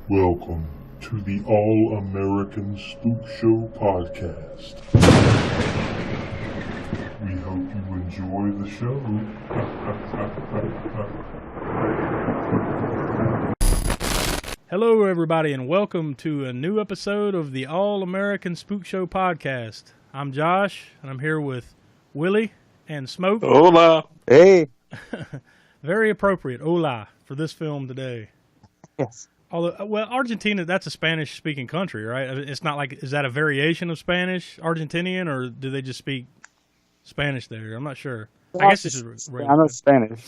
Welcome to the All-American Spookshow podcast. We hope you enjoy the show. Hello, everybody, and welcome to a new episode of the All-American Spookshow podcast. I'm Josh, and I'm here with Willie and Smoke. Hola. Hey. Very appropriate, hola, for this film today. Yes. Although, well, Argentina, that's a Spanish-speaking country, right? It's not like, is that a variation of Spanish, Argentinian, or do they just speak Spanish there? I'm not sure. I guess this is I know Spanish,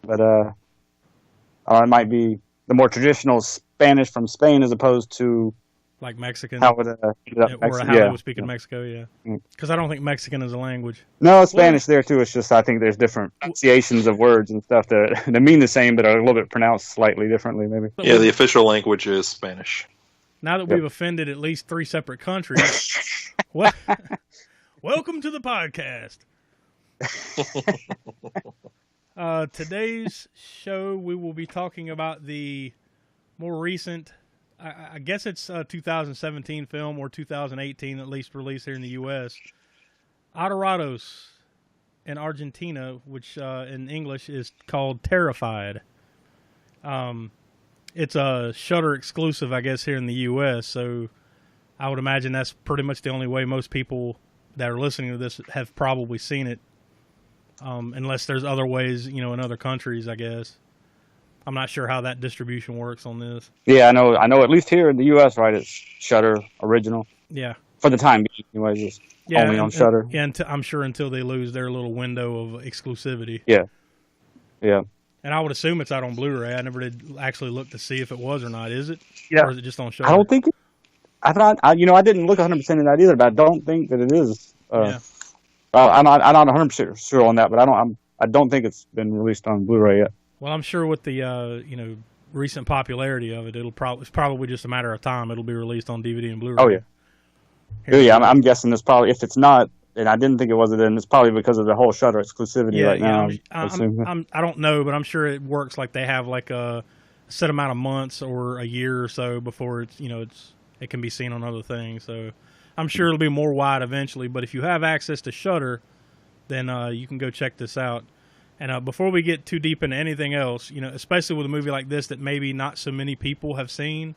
but it might be the more traditional Spanish from Spain as opposed to like Mexican, how it ended up or how they would speak in Mexico, yeah. Because I don't think Mexican is a language. No, it's Spanish there too. It's just I think there's different pronunciations of words and stuff that mean the same, but are a little bit pronounced slightly differently, maybe. Yeah, the official language is Spanish. Now that we've offended at least 3 separate countries, welcome to the podcast. Today's show, we will be talking about the more recent, I guess it's a 2017 film or 2018 at least released here in the U.S. Adorados in Argentina, which in English is called Terrified. It's a Shudder exclusive, I guess, here in the U.S., so I would imagine that's pretty much the only way most people that are listening to this have probably seen it, unless there's other ways, in other countries, I guess. I'm not sure how that distribution works on this. Yeah, I know. At least here in the U.S., right? It's Shudder original. Yeah. For the time being, anyway, just only on Shudder. And I'm sure until they lose their little window of exclusivity. Yeah. Yeah. And I would assume it's out on Blu-ray. I never did actually look to see if it was or not. Is it? Yeah. Or is it just on Shudder? I don't think. I thought. I didn't look 100% in that either, but I don't think that it is. Yeah. I'm not 100% sure on that, but I don't think it's been released on Blu-ray yet. Well, I'm sure with the recent popularity of it, it's probably just a matter of time. It'll be released on DVD and Blu-ray. Oh yeah. I'm guessing it's probably, if it's not, and I didn't think it was, then it's probably because of the whole Shudder exclusivity right now. I don't know, but I'm sure it works like they have like a set amount of months or a year or so before it can be seen on other things. So I'm sure it'll be more wide eventually. But if you have access to Shudder, then you can go check this out. And before we get too deep into anything else, especially with a movie like this that maybe not so many people have seen,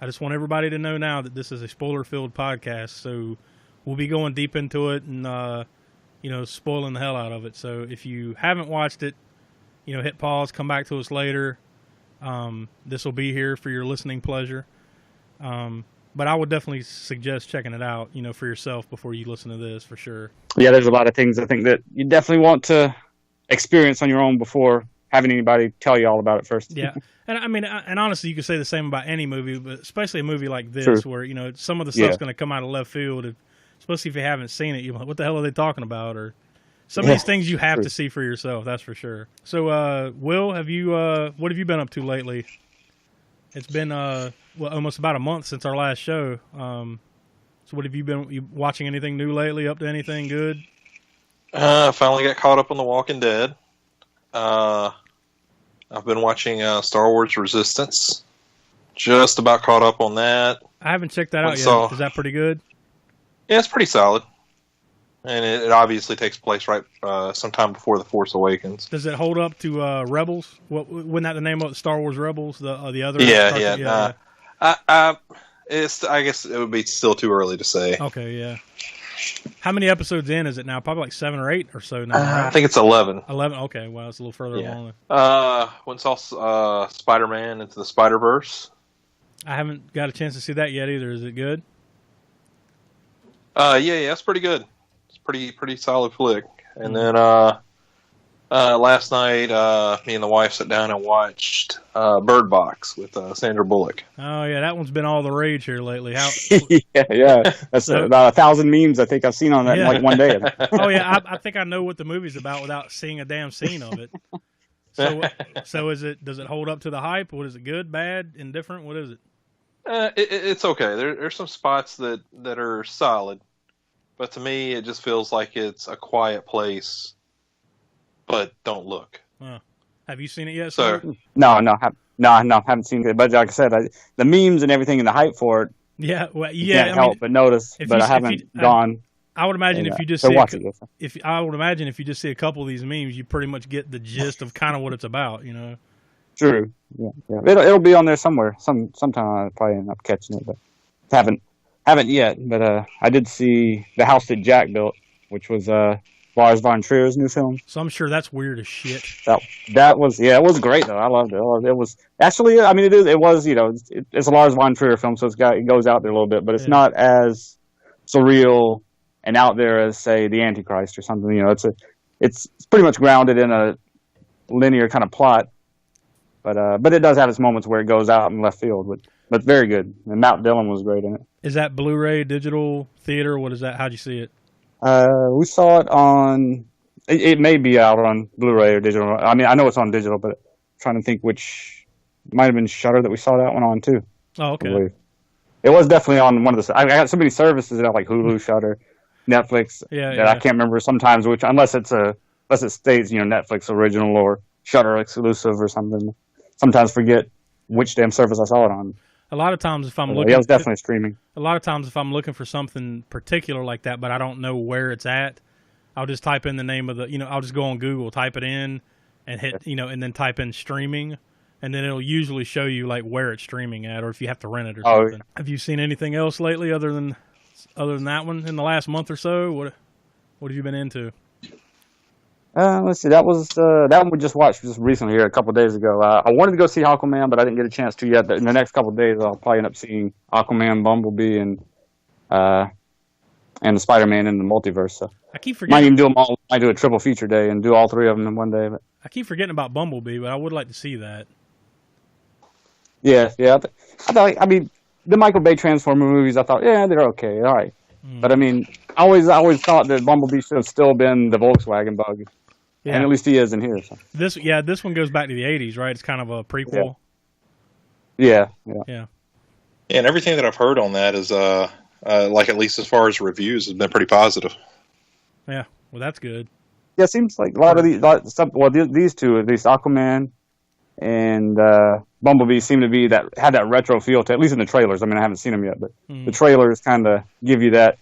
I just want everybody to know now that this is a spoiler-filled podcast. So we'll be going deep into it and, spoiling the hell out of it. So if you haven't watched it, hit pause, come back to us later. This will be here for your listening pleasure. But I would definitely suggest checking it out, for yourself before you listen to this, for sure. Yeah, there's a lot of things I think that you definitely want to experience on your own before having anybody tell you all about it first. Yeah. And I mean, and honestly, you could say the same about any movie, but especially a movie like this, True. where, some of the stuff's going to come out of left field, especially if you haven't seen it. You're like, what the hell are they talking about? Or some of these things you have to see for yourself, that's for sure. So, Will, what have you been up to lately? It's been, almost about a month since our last show. So what have you been watching? Anything new lately? Up to anything good? Finally got caught up on The Walking Dead. I've been watching Star Wars Resistance. Just about caught up on that. I haven't checked that out yet. Is that pretty good? Yeah, it's pretty solid. And it obviously takes place right sometime before The Force Awakens. Does it hold up to Rebels? Wasn't that the name of it, Star Wars Rebels? The other? Yeah. I guess it would be still too early to say. Okay, yeah. How many episodes in is it now? Probably like 7 or 8 or so now. Right? I think it's 11. 11? Okay, wow, it's a little further along. Went and saw Spider-Man Into the Spider-Verse. I haven't got a chance to see that yet either. Is it good? Yeah, it's pretty good. It's pretty solid flick. And then last night, me and the wife sat down and watched Bird Box with Sandra Bullock. Oh yeah, that one's been all the rage here lately. yeah. That's about 1,000 memes I think I've seen on that in like one day. Oh yeah, I think I know what the movie's about without seeing a damn scene of it. So does it hold up to the hype? What is it? Good, bad, indifferent? What is it? It's okay. There's some spots that are solid, but to me, it just feels like it's a quiet place. But don't look. Have you seen it yet, sir? No, No, haven't seen it. But like I said, the memes and everything and the hype for it, Yeah, well, you yeah. can't help but notice. But I haven't gone. I would imagine if you just so see watch it. I would imagine if you just see a couple of these memes, you pretty much get the gist of kind of what it's about, you know. True. Yeah. It'll be on there somewhere. Sometime I'll probably end up catching it, but haven't yet. But I did see The House That Jack Built, which was Lars von Trier's new film. So I'm sure that's weird as shit. That was it was great though. I loved it. It was actually, I mean, it was it's a Lars von Trier film, so it goes out there a little bit, but it's not as surreal and out there as say The Antichrist or something. You know, it's pretty much grounded in a linear kind of plot, but it does have its moments where it goes out in left field. But very good. And Matt Dillon was great in it. Is that Blu-ray, digital, theater? What is that? How'd you see it? We saw it on. It may be out on Blu-ray or digital. I mean, I know it's on digital, but I'm trying to think which might have been Shudder that we saw that one on too. Oh, okay. It was definitely on one of the. I got so many services that like Hulu, Shudder, Netflix. Yeah. I can't remember sometimes which, unless it states Netflix original or Shudder exclusive or something. Sometimes forget which damn service I saw it on. A lot of times, if I'm looking, it was definitely streaming. A lot of times, if I'm looking for something particular like that, but I don't know where it's at, I'll just type in the name of I'll just go on Google, type it in, and hit, and then type in streaming, and then it'll usually show you like where it's streaming at, or if you have to rent it or something. Yeah. Have you seen anything else lately other than that one in the last month or so? What have you been into? Let's see. That one we just watched just recently here a couple of days ago. I wanted to go see Aquaman, but I didn't get a chance to yet. In the next couple of days, I'll probably end up seeing Aquaman, Bumblebee, and the Spider-Man in the multiverse. So I keep forgetting. Might even do them all. Might do a triple feature day and do all three of them in one day. But I keep forgetting about Bumblebee, but I would like to see that. Yeah. I mean, the Michael Bay Transformer movies, I thought, yeah, they're okay, all right. But I mean, I always thought that Bumblebee should have still been the Volkswagen Bug. Yeah. And at least he is in here. So. This one goes back to the 80s, right? It's kind of a prequel. Yeah. And everything that I've heard on that is, like at least as far as reviews, has been pretty positive. Yeah, well, that's good. Yeah, it seems like a lot of these two, at least Aquaman and Bumblebee, seem to be had that retro feel to, at least in the trailers. I mean, I haven't seen them yet, but the trailers kind of give you that.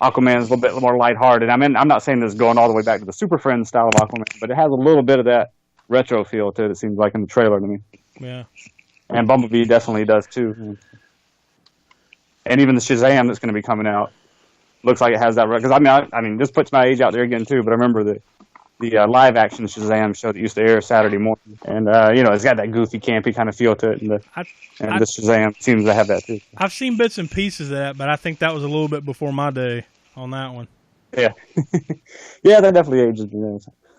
Aquaman's a little bit more lighthearted. I mean, I'm not saying this is going all the way back to the Super Friends style of Aquaman, but it has a little bit of that retro feel to it, it seems like, in the trailer to me. Yeah. And Bumblebee definitely does, too. And even the Shazam that's going to be coming out looks like it has that. Because, I mean, this puts my age out there again, too, but I remember the live-action Shazam show that used to air Saturday morning. And, it's got that goofy, campy kind of feel to it. And the Shazam seems to have that, too. I've seen bits and pieces of that, but I think that was a little bit before my day on that one. Yeah. Yeah, that definitely ages me.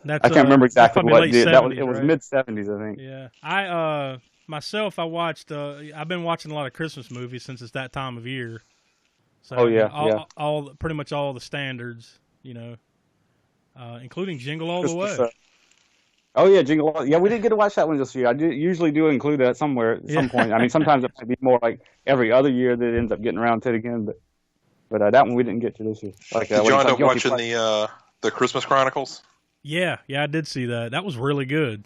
I can't remember exactly what it did. It was mid-70s, I think. Yeah. Myself, I've been watching a lot of Christmas movies since it's that time of year. So, pretty much all the standards, including Jingle All the Way. Oh, yeah, Jingle All. Yeah, we didn't get to watch that one this year. I usually do include that somewhere at some point. I mean, sometimes it might be more like every other year that it ends up getting around to it again, but that one we didn't get to this year. Did you end up watching the Christmas Chronicles? Yeah, I did see that. That was really good.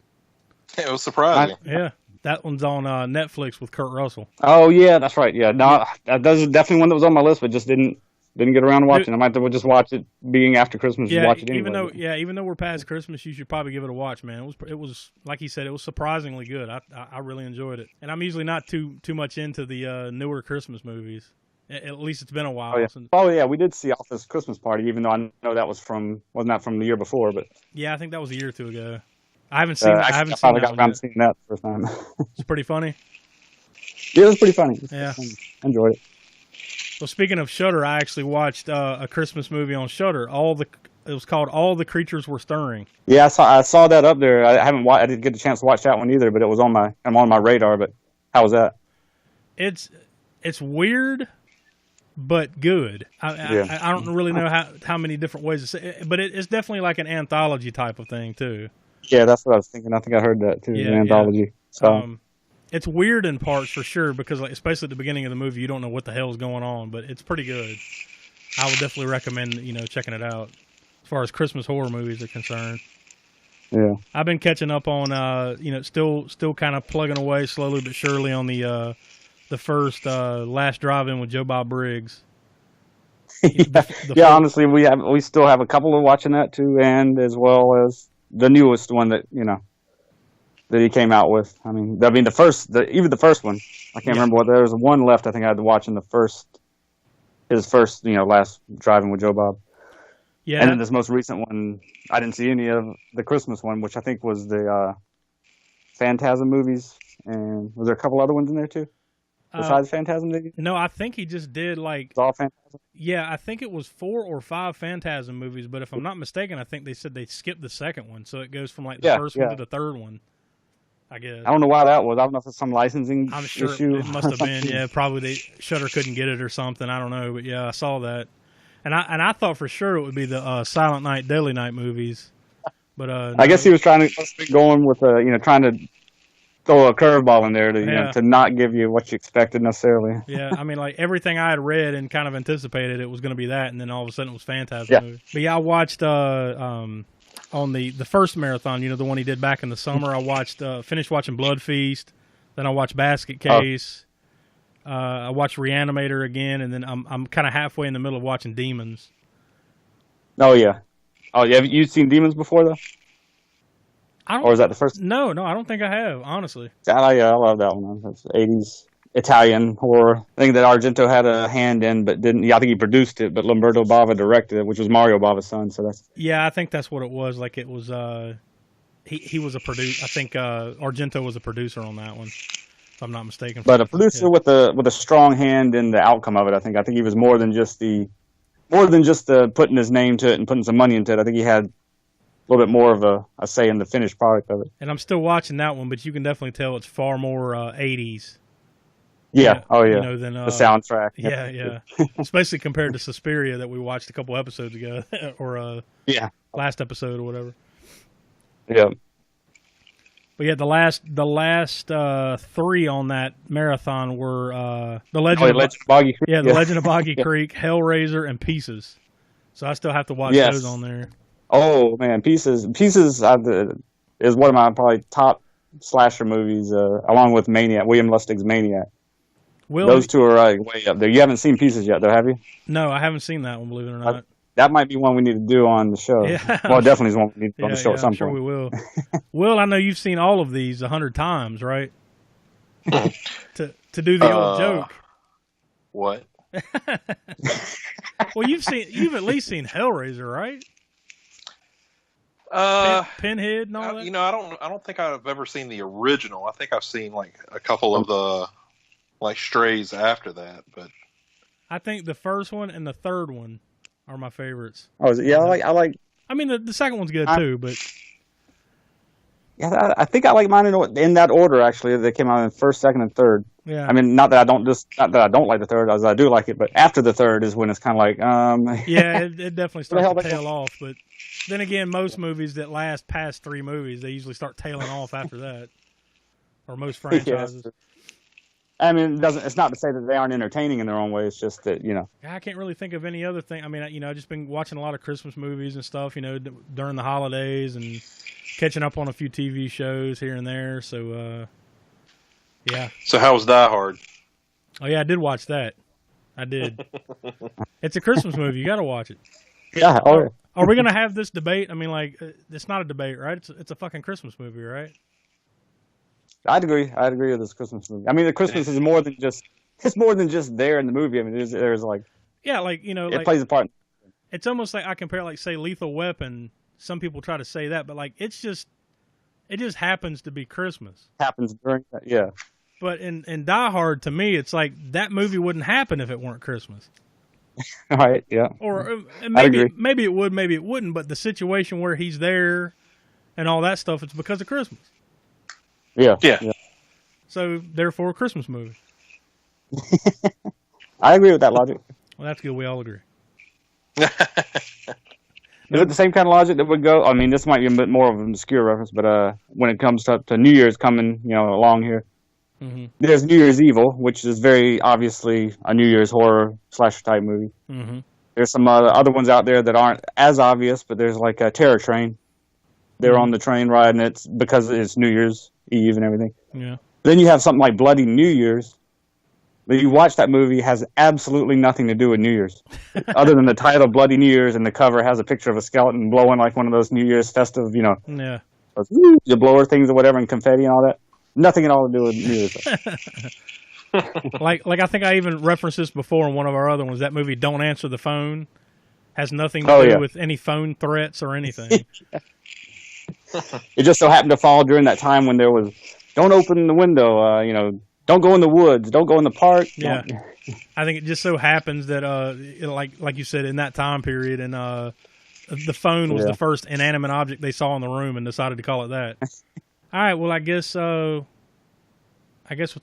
It was surprising. Yeah, that one's on Netflix with Kurt Russell. Oh yeah, that's right. Yeah, no, that is definitely one that was on my list, but just didn't get around to watching. I might have to just watch it being after Christmas. Yeah, and watch it anyway. even though we're past Christmas, you should probably give it a watch, man. It was like he said, it was surprisingly good. I really enjoyed it, and I'm usually not too much into the newer Christmas movies. At least it's been a while. Oh yeah, we did see Office Christmas Party, even though I know that wasn't that from the year before, but yeah, I think that was a year or two ago. I haven't seen. I finally got around to seeing that the first time. It's pretty funny. Yeah, it was pretty funny. Yeah, enjoyed it. Well, speaking of Shudder, I actually watched a Christmas movie on Shudder. It was called All the Creatures Were Stirring. Yeah, I saw that up there. I didn't get the chance to watch that one either, but it was on my radar. But how was that? It's weird, but good. I don't really know how many different ways to say it, but it's definitely like an anthology type of thing too. Yeah, that's what I was thinking. I think I heard that too. Yeah, an anthology. So. It's weird in parts for sure because, especially at the beginning of the movie, you don't know what the hell is going on. But it's pretty good. I would definitely recommend checking it out as far as Christmas horror movies are concerned. Yeah. I've been catching up on, still kind of plugging away slowly but surely on the first Last Drive-In with Joe Bob Briggs. Honestly, we still have a couple of watching that too, and as well as the newest one that that he came out with. I mean, even the first one. I can't remember what there was one left. I think I had to watch in his first Last Drive-In with Joe Bob. Yeah. And then this most recent one, I didn't see any of the Christmas one, which I think was the Phantasm movies. And was there a couple other ones in there too? Besides Phantasm? No, I think he just did like... It's all Phantasm? Yeah, I think it was 4 or 5 Phantasm movies, but if I'm not mistaken, I think they said they skipped the second one, so it goes from like the first one to the third one, I guess. I don't know why that was. I don't know if it's some licensing I'm sure issue. It must have been, yeah, probably Shudder couldn't get it or something, I don't know, but yeah, I saw that. And I thought for sure it would be the Silent Night, Deadly Night movies, but no. I guess he was trying to go in with trying to throw a curveball in there to not give you what you expected necessarily. Yeah, I mean, like everything I had read and kind of anticipated it was going to be that, and then all of a sudden it was Phantasm movie. But yeah, I watched on the first marathon, the one he did back in the summer. I finished watching Blood Feast, then I watched Basket Case. I watched Reanimator again, and then I'm kind of halfway in the middle of watching Demons. Oh yeah, have you seen Demons before though? Or is that the first? No, I don't think I have, honestly. I love that one. That's 80s Italian horror. I think that Argento had a hand in, but didn't. Yeah, I think he produced it, but Lamberto Bava directed it, which was Mario Bava's son. So that's. Yeah, I think that's what it was. Like it was. He was a producer. I think Argento was a producer on that one, if I'm not mistaken. But a producer with a strong hand in the outcome of it. I think he was more than just the putting his name to it and putting some money into it. I think he had a little bit more of a say in the finished product of it. And I'm still watching that one, but you can definitely tell it's far more 80s. Yeah. Oh yeah. Than the soundtrack. Yeah. Especially compared to Suspiria that we watched a couple episodes ago, or last episode or whatever. Yeah. But yeah, the last 3 on that marathon were the Legend of Boggy Creek. Yeah, the Legend of Boggy Creek, Hellraiser, and Pieces. So I still have to watch those on there. Oh man, Pieces is one of my probably top slasher movies, along with Maniac, William Lustig's Maniac. Those two are way up there. You haven't seen Pieces yet, though, have you? No, I haven't seen that one. Believe it or not. That might be one we need to do on the show. Yeah, well, definitely is one we need to do on the show at some point. I'm sure we will. Will, I know you've seen all of these 100 times, right? to do the old joke. What? Well, you've at least seen Hellraiser, right? Pinhead and all that. I don't think I've ever seen the original. I think I've seen like a couple of the like strays after that, but I think the first one and the third one are my favorites. Oh, is it? Yeah, I like. I mean, the second one's good too, but yeah, I think I like mine in that order. Actually, they came out in first, second, and third. Yeah. I mean, not that I don't like the third, as I do like it, but after the third is when it's kind of like. Yeah, it definitely starts to tail off, but then again, most movies that last past 3 movies, they usually start tailing off after that, or most franchises. Yes. I mean, it's not to say that they aren't entertaining in their own way. It's just that I can't really think of any other thing. I mean, I've just been watching a lot of Christmas movies and stuff, during the holidays, and catching up on a few TV shows here and there. So, yeah. So how was Die Hard? Oh yeah, I did watch that. I did. It's a Christmas movie. You got to watch it. Yeah. Are we gonna have this debate? I mean, like, it's not a debate, right? It's a fucking Christmas movie, right? I'd agree with this Christmas movie. I mean, the Christmas is more than just there in the movie. I mean, there's like it plays a part. It's almost like I compare, like, say, Lethal Weapon. Some people try to say that, but like it just happens to be Christmas. Happens during that, yeah. But in Die Hard, to me, it's like that movie wouldn't happen if it weren't Christmas. All right, yeah. Or maybe it would, maybe it wouldn't. But the situation where he's there and all that stuff, it's because of Christmas. Yeah. So therefore, a Christmas movie. I agree with that logic. Well, that's good. We all agree. Is it the same kind of logic that would go? I mean, this might be a bit more of an obscure reference, but when it comes to New Year's coming, along here, there's New Year's Evil, which is very obviously a New Year's horror slasher type movie. There's some other ones out there that aren't as obvious, but there's like a Terror Train, They're on the train ride, and it's because it's New Year's Eve and everything. Yeah. Then you have something like Bloody New Year's. But you watch that movie, has absolutely nothing to do with New Year's. Other than the title, Bloody New Year's, and the cover has a picture of a skeleton blowing like one of those New Year's festive, Yeah. The blower things or whatever, and confetti and all that. Nothing at all to do with New Year's. like I think I even referenced this before in one of our other ones. That movie, Don't Answer the Phone, has nothing to do with any phone threats or anything. It just so happened to fall during that time when there was, don't open the window, don't go in the woods, don't go in the park. Yeah. I think it just so happens that, like you said, in that time period, and the phone was the first inanimate object they saw in the room and decided to call it that. All right, well, I guess with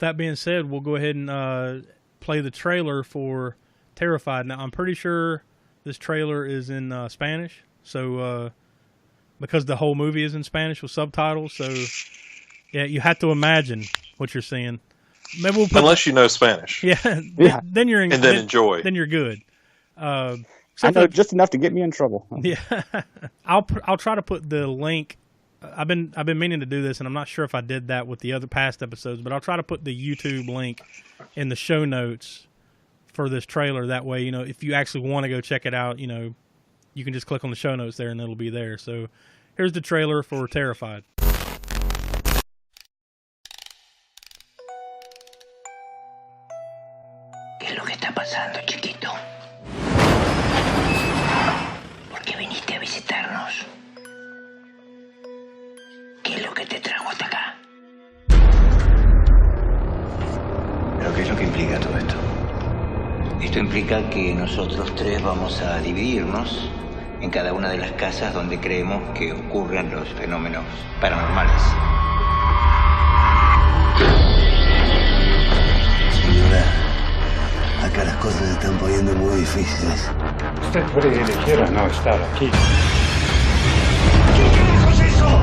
that being said, we'll go ahead and play the trailer for Terrified. Now, I'm pretty sure this trailer is in Spanish, so because the whole movie is in Spanish with subtitles, so yeah, you have to imagine what you're seeing. Maybe we'll put unless you know Spanish. Yeah. Then you're in, and then enjoy. Then you're good. I know just enough to get me in trouble. Yeah, I'll try to put the link. I've been meaning to do this, and I'm not sure if I did that with the other past episodes, but I'll try to put the YouTube link in the show notes for this trailer. That way, if you actually want to go check it out, you can just click on the show notes there, and it'll be there. So here's the trailer for Terrified. ¿Qué es lo que está pasando, chiquito? ¿Por qué viniste a visitarnos? ¿Qué es lo que te trajo hasta acá? ¿Pero qué es lo que implica todo esto? Esto implica que nosotros tres vamos a dividirnos en cada una de las casas donde creemos que ocurren los fenómenos paranormales. Señora, acá las cosas se están poniendo muy difíciles. Usted puede elegir a no estar aquí. ¿Qué carajo es eso?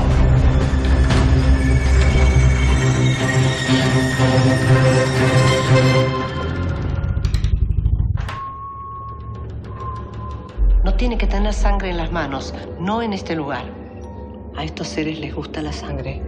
No tiene que tener sangre en las manos, no en este lugar. A estos seres les gusta la sangre.